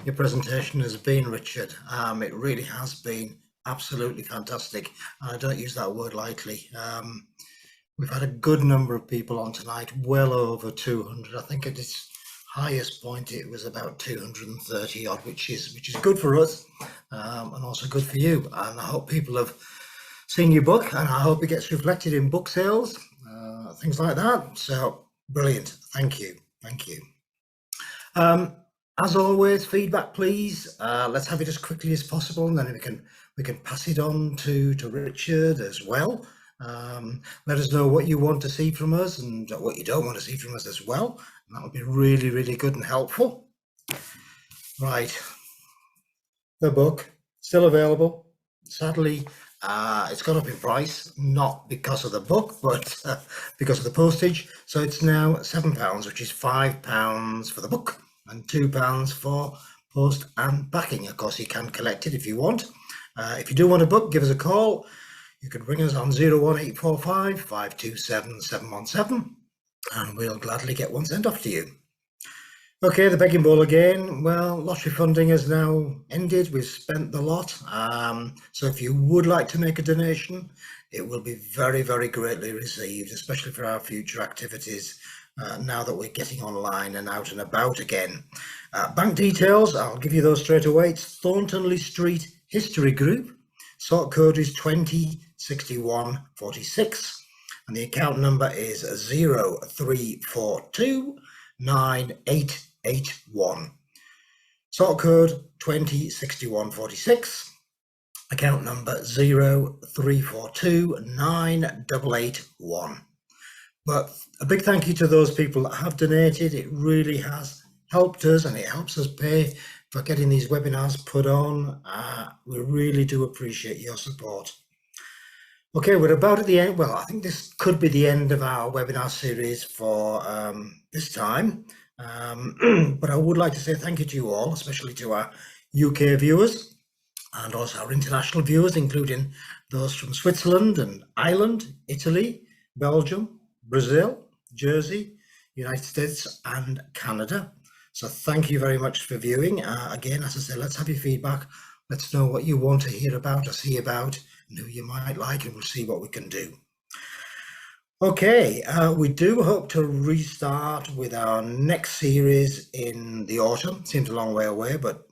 your presentation has been, Richard. It really has been absolutely fantastic. I don't use that word lightly. We've had a good number of people on tonight, well over 200. I think at its highest point it was about 230 odd, which is good for us, and also good for you. And I hope people have seen your book, and I hope it gets reflected in book sales, things like that. So brilliant. Thank you. As always, feedback please. Let's have it as quickly as possible, and then we can pass it on to Richard as well. Let us know what you want to see from us and what you don't want to see from us as well. And that would be really, really good and helpful. Right, the book still available. Sadly, it's gone up in price, not because of the book, but because of the postage. So it's now £7, which is £5 for the book and £2 for post and backing. Of course, you can collect it if you want. If you do want a book, give us a call. You can ring us on 01845 527 717, and we'll gladly get one sent off to you. Okay, the begging bowl again. Well, lottery funding has now ended. We've spent the lot. So if you would like to make a donation, it will be very, very greatly received, especially for our future activities, now that we're getting online and out and about again. Bank details, I'll give you those straight away. It's Thorntonley Street History Group. Sort code is 206146, and the account number is 0342 9881. Sort code 206146, account number 0342 9881. But a big thank you to those people that have donated. It really has helped us, and it helps us pay for getting these webinars put on. We really do appreciate your support. Okay, we're about at the end. Well, I think this could be the end of our webinar series for this time. But I would like to say thank you to you all, especially to our UK viewers and also our international viewers, including those from Switzerland and Ireland, Italy, Belgium, Brazil, Jersey, United States and Canada. So thank you very much for viewing. Again, as I said, let's have your feedback. Let's know what you want to hear about or see about and who you might like, and we'll see what we can do. Okay, we do hope to restart with our next series in the autumn. Seems a long way away, but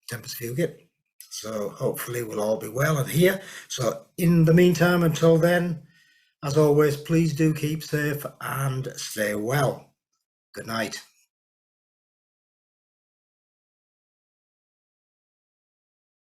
tempers fugit. So hopefully we'll all be well and here. So in the meantime, until then, as always, please do keep safe and stay well. Good night.